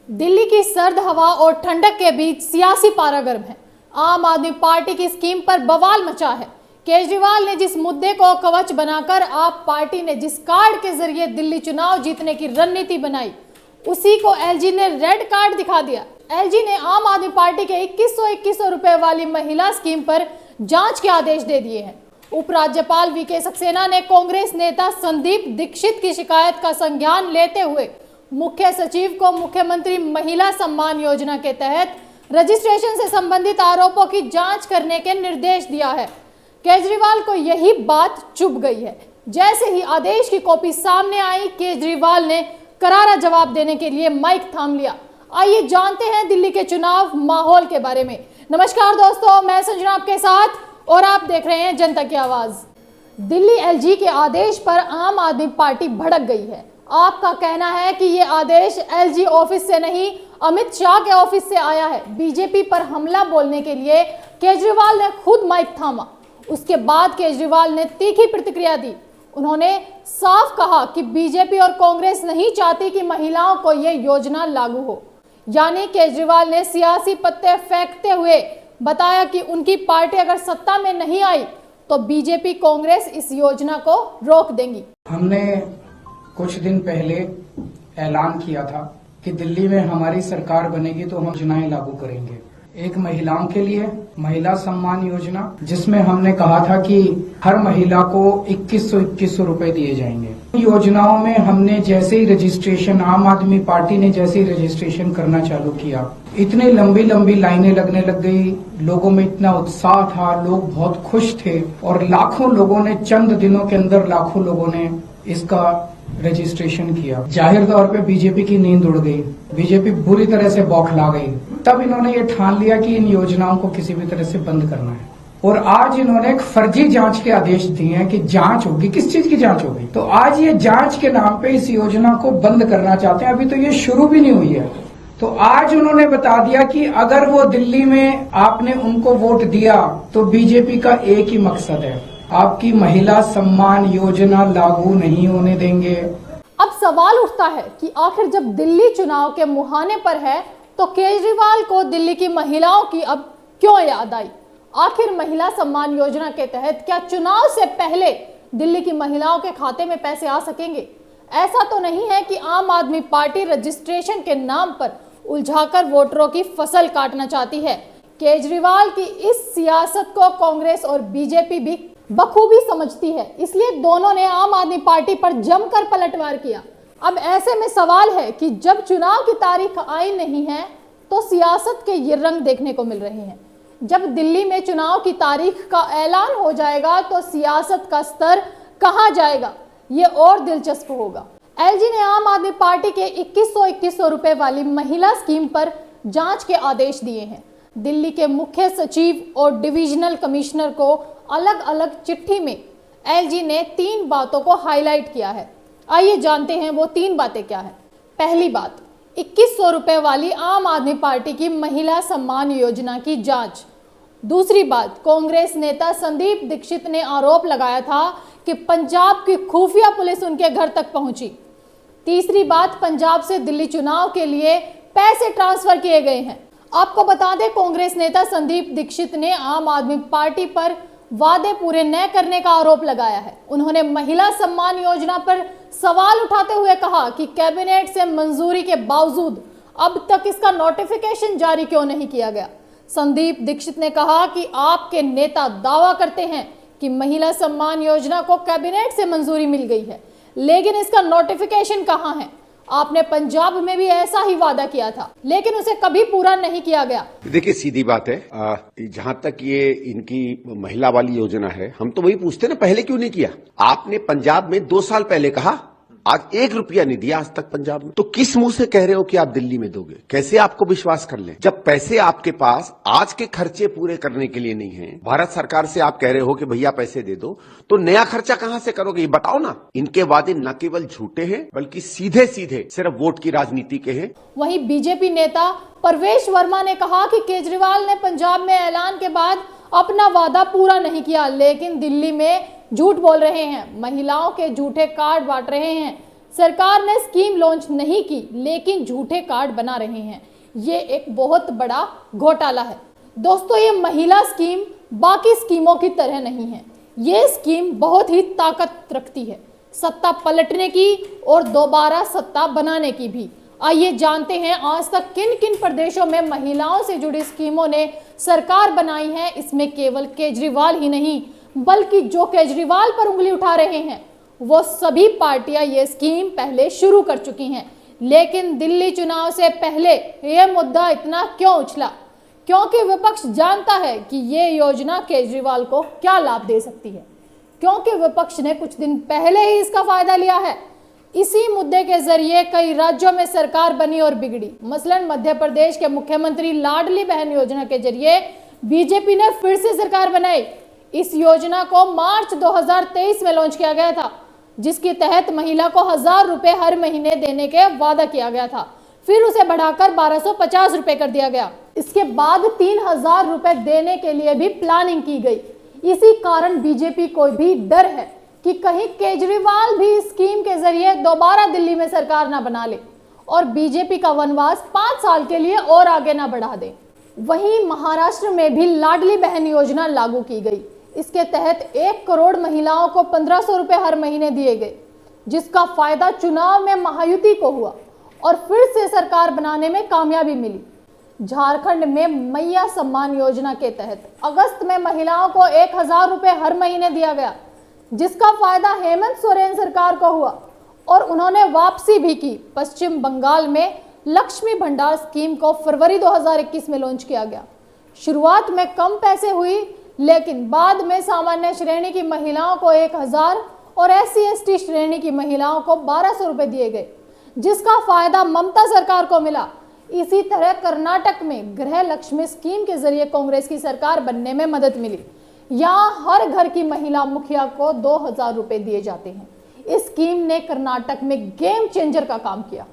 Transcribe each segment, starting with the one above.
दिल्ली की सर्द हवा और ठंडक के बीच सियासी पारा गर्म है। आम आदमी पार्टी की स्कीम पर बवाल मचा है। केजरीवाल ने जिस मुद्दे को कवच बनाकर आप पार्टी ने जिस कार्ड के जरिए दिल्ली चुनाव जीतने की रणनीति बनाई, उसी को एलजी ने रेड कार्ड दिखा दिया। एलजी ने आम आदमी पार्टी के 2100 रुपए वाली महिला स्कीम पर जांच के आदेश दे दिए हैं। उपराज्यपाल वीके सक्सेना ने कांग्रेस नेता संदीप दीक्षित की शिकायत का संज्ञान लेते हुए मुख्य सचिव को मुख्यमंत्री महिला सम्मान योजना के तहत रजिस्ट्रेशन से संबंधित आरोपों की जांच करने के निर्देश दिया है। केजरीवाल को यही बात चुभ गई है। जैसे ही आदेश की कॉपी सामने आई, केजरीवाल ने करारा जवाब देने के लिए माइक थाम लिया। आइए जानते हैं दिल्ली के चुनाव माहौल के बारे में। नमस्कार दोस्तों, मैं संजना आपके साथ और आप देख रहे हैं जनता की आवाज। दिल्ली एलजी के आदेश पर आम आदमी पार्टी भड़क गई है। आपका कहना है कि ये आदेश एलजी ऑफिस से नहीं, अमित शाह के ऑफिस से आया है। बीजेपी पर हमला बोलने के लिए केजरीवाल ने खुद माइक थामा। उसके बाद केजरीवाल ने तीखी प्रतिक्रिया दी। उन्होंने साफ कहा कि बीजेपी और कांग्रेस नहीं चाहती कि महिलाओं को ये योजना लागू हो। यानी केजरीवाल ने सियासी पत्ते फेंकते हुए बताया कि उनकी पार्टी अगर सत्ता में नहीं आई तो बीजेपी कांग्रेस इस योजना को रोक देंगी। हमने कुछ दिन पहले ऐलान किया था कि दिल्ली में हमारी सरकार बनेगी तो हम योजनाएं लागू करेंगे। एक महिलाओं के लिए महिला सम्मान योजना, जिसमें हमने कहा था कि हर महिला को 2100 रुपए दिए जाएंगे। योजनाओं में हमने जैसे ही रजिस्ट्रेशन, आम आदमी पार्टी ने जैसे ही रजिस्ट्रेशन करना चालू किया, इतनी लंबी लंबी लाइनें लगने लग गई। लोगों में इतना उत्साह था, लोग बहुत खुश थे और लाखों लोगों ने, चंद दिनों के अंदर लाखों लोगों ने इसका रजिस्ट्रेशन किया। जाहिर तौर पे बीजेपी की नींद उड़ गई, बीजेपी बुरी तरह से बौखला गई। तब इन्होंने ये ठान लिया कि इन योजनाओं को किसी भी तरह से बंद करना है और आज इन्होंने एक फर्जी जांच के आदेश दिए हैं कि जांच होगी। किस चीज की जांच होगी? तो आज ये जांच के नाम पे इस योजना को बंद करना चाहते हैं। अभी तो ये शुरू भी नहीं हुई है। तो आज उन्होंने बता दिया कि अगर वो दिल्ली में आपने उनको वोट दिया तो बीजेपी का एक ही मकसद है, आपकी महिला सम्मान योजना लागू नहीं होने देंगे। अब सवाल उठता है कि आखिर जब दिल्ली चुनाव के मुहाने पर है तो केजरीवाल को दिल्ली की महिलाओं की अब क्यों याद आई? आखिर महिला सम्मान योजना के तहत क्या चुनाव से पहले दिल्ली की महिलाओं के खाते में पैसे आ सकेंगे? ऐसा तो नहीं है कि आम आदमी पार्टी रजिस्ट्रेशन के नाम पर उलझाकर वोटरों की फसल काटना चाहती है। केजरीवाल की इस सियासत को कांग्रेस और बीजेपी भी बखूबी समझती है, इसलिए दोनों ने आम आदमी पार्टी पर जमकर पलटवार किया। अब ऐसे में सवाल है कि जब चुनाव की तारीख आई नहीं है तो सियासत के ये रंग देखने को मिल रहे हैं। जब दिल्ली में चुनाव की तारीख का ऐलान हो जाएगा तो सियासत का स्तर कहां जाएगा, ये और दिलचस्प होगा। एलजी ने आम आदमी पार्टी के 2100 रुपए वाली महिला स्कीम पर जांच के आदेश दिए हैं। दिल्ली के मुख्य सचिव और डिविजनल कमिश्नर को अलग अलग चिट्ठी में एलजी ने 3 बातों को हाईलाइट किया है। आइए जानते हैं वो 3 बातें क्या है। पहली बात, 2100 रुपए वाली आम आदमी पार्टी की महिला सम्मान योजना की जांच। दूसरी बात, कांग्रेस नेता संदीप दीक्षित ने आरोप लगाया था कि पंजाब की खुफिया पुलिस उनके घर तक पहुंची। तीसरी बात, पंजाब से दिल्ली चुनाव के लिए पैसे ट्रांसफर किए गए हैं। आपको बता दें, कांग्रेस नेता संदीप दीक्षित ने आम आदमी पार्टी पर वादे पूरे न करने का आरोप लगाया है। उन्होंने महिला सम्मान योजना पर सवाल उठाते हुए कहा कि कैबिनेट से मंजूरी के बावजूद अब तक इसका नोटिफिकेशन जारी क्यों नहीं किया गया। संदीप दीक्षित ने कहा कि आपके नेता दावा करते हैं कि महिला सम्मान योजना को कैबिनेट से मंजूरी मिल गई है, लेकिन इसका नोटिफिकेशन कहां है? आपने पंजाब में भी ऐसा ही वादा किया था, लेकिन उसे कभी पूरा नहीं किया गया। देखिए, सीधी बात है, जहां तक ये इनकी महिला वाली योजना है, हम तो वही पूछते ना, पहले क्यों नहीं किया? आपने पंजाब में 2 साल पहले कहा, आज 1 रुपया नहीं दिया आज तक पंजाब में। तो किस मुंह से कह रहे हो कि आप दिल्ली में दोगे? कैसे आपको विश्वास कर लें जब पैसे आपके पास आज के खर्चे पूरे करने के लिए नहीं है? भारत सरकार से आप कह रहे हो कि भैया पैसे दे दो, तो नया खर्चा कहां से करोगे? ये बताओ ना। इनके वादे न केवल झूठे हैं बल्कि सीधे सीधे सिर्फ वोट की राजनीति के हैं। वहीं बीजेपी नेता परवेश वर्मा ने कहा कि केजरीवाल ने पंजाब में ऐलान के बाद अपना वादा पूरा नहीं किया, लेकिन दिल्ली में झूठ बोल रहे हैं, महिलाओं के झूठे कार्ड बांट रहे हैं। सरकार ने स्कीम लॉन्च नहीं की लेकिन झूठे कार्ड बना रहे हैं। ये एक बहुत बड़ा घोटाला है। दोस्तों, ये महिला स्कीम बाकी स्कीमों की तरह नहीं है। ये स्कीम बहुत ही ताकत रखती है, सत्ता पलटने की और दोबारा सत्ता बनाने की भी। आइए जानते हैं आज तक किन किन प्रदेशों में महिलाओं से जुड़ी स्कीमों ने सरकार बनाई है। इसमें केवल केजरीवाल ही नहीं बल्कि जो केजरीवाल पर उंगली उठा रहे हैं वो सभी पार्टियां ये स्कीम पहले शुरू कर चुकी हैं। लेकिन दिल्ली चुनाव से पहले यह मुद्दा इतना क्यों उछला? क्योंकि विपक्ष जानता है कि ये योजना केजरीवाल को क्या लाभ दे सकती है, क्योंकि विपक्ष ने कुछ दिन पहले ही इसका फायदा लिया है। इसी मुद्दे के जरिए कई राज्यों में सरकार बनी और बिगड़ी। मसलन मध्य प्रदेश के मुख्यमंत्री लाडली बहन योजना के जरिए बीजेपी ने फिर से सरकार बनाई। इस योजना को मार्च 2023 में लॉन्च किया गया था, जिसके तहत महिला को 1000 रुपए हर महीने देने के वादा किया गया था। फिर उसे बढ़ाकर 1250 रुपए कर दिया गया। इसके बाद 3000 रुपए देने के लिए भी प्लानिंग की गई। इसी कारण बीजेपी को भी डर है कि कहीं केजरीवाल भी स्कीम के जरिए दोबारा दिल्ली में सरकार ना बना ले और बीजेपी का वनवास 5 साल के लिए और आगे ना बढ़ा दे। वहीं महाराष्ट्र में भी लाडली बहन योजना लागू की गई। इसके तहत 1 करोड़ महिलाओं को 1500 रुपए हर महीने दिए गए, जिसका फायदा चुनाव में महायुति को हुआ और फिर से सरकार बनाने में कामयाबी मिली। झारखंड में मैया सम्मान योजना के तहत अगस्त में महिलाओं को 1000 रुपए हर महीने दिया गया, जिसका फायदा हेमंत सोरेन सरकार को हुआ और उन्होंने वापसी भी की। पश्चिम बंगाल में लक्ष्मी भंडार स्कीम को फरवरी 2021 में लॉन्च किया गया। शुरुआत में कम पैसे हुई, लेकिन बाद में सामान्य श्रेणी की महिलाओं को 1000 और SC/ST श्रेणी की महिलाओं को 1200 रुपए दिए गए, जिसका फायदा ममता सरकार को मिला। इसी तरह कर्नाटक में गृह लक्ष्मी स्कीम के जरिए कांग्रेस की सरकार बनने में मदद मिली। यहाँ हर घर की महिला मुखिया को 2000 रुपए दिए जाते हैं। इस स्कीम ने कर्नाटक में गेम चेंजर का काम किया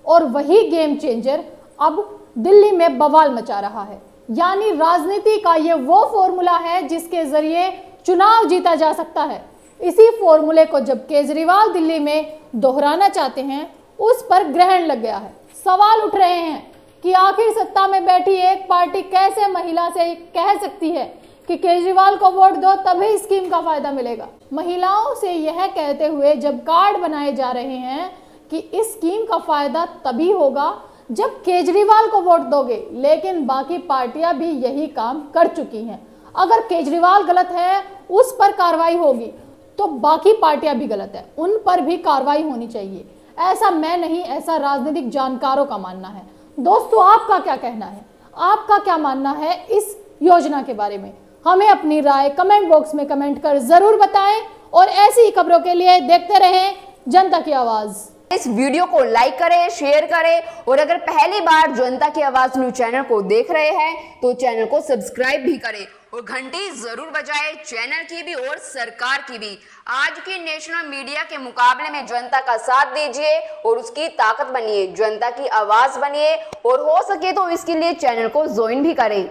और वही गेम चेंजर अब दिल्ली में बवाल मचा रहा है। यानी राजनीति का ये वो फॉर्मूला है जिसके जरिए चुनाव जीता जा सकता है। इसी फॉर्मूले को जब केजरीवाल दिल्ली में दोहराना चाहते हैं, उस पर ग्रहण लग गया है। सवाल उठ रहे हैं कि आखिर सत्ता में बैठी एक पार्टी कैसे महिला से कह सकती है कि केजरीवाल को वोट दो तभी स्कीम का फायदा मिलेगा। महिलाओं से यह कहते हुए जब कार्ड बनाए जा रहे हैं कि इस स्कीम का फायदा तभी होगा जब केजरीवाल को वोट दोगे, लेकिन बाकी पार्टियां भी यही काम कर चुकी हैं। अगर केजरीवाल गलत है, उस पर कार्रवाई होगी, तो बाकी पार्टियां भी गलत है, उन पर भी कार्रवाई होनी चाहिए। ऐसा मैं नहीं, ऐसा राजनीतिक जानकारों का मानना है। दोस्तों, आपका क्या कहना है? आपका क्या मानना है इस योजना के बारे में? हमें अपनी राय कमेंट बॉक्स में कमेंट कर जरूर बताएं और ऐसी ही खबरों के लिए देखते रहें जनता की आवाज। इस वीडियो को लाइक करें, शेयर करें और अगर पहली बार जनता की आवाज न्यूज चैनल को देख रहे हैं तो चैनल को सब्सक्राइब भी करें और घंटी जरूर बजाएं, चैनल की भी और सरकार की भी। आज की नेशनल मीडिया के मुकाबले में जनता का साथ दीजिए और उसकी ताकत बनिए, जनता की आवाज बनिए और हो सके तो इसके लिए चैनल को ज्वाइन भी करें।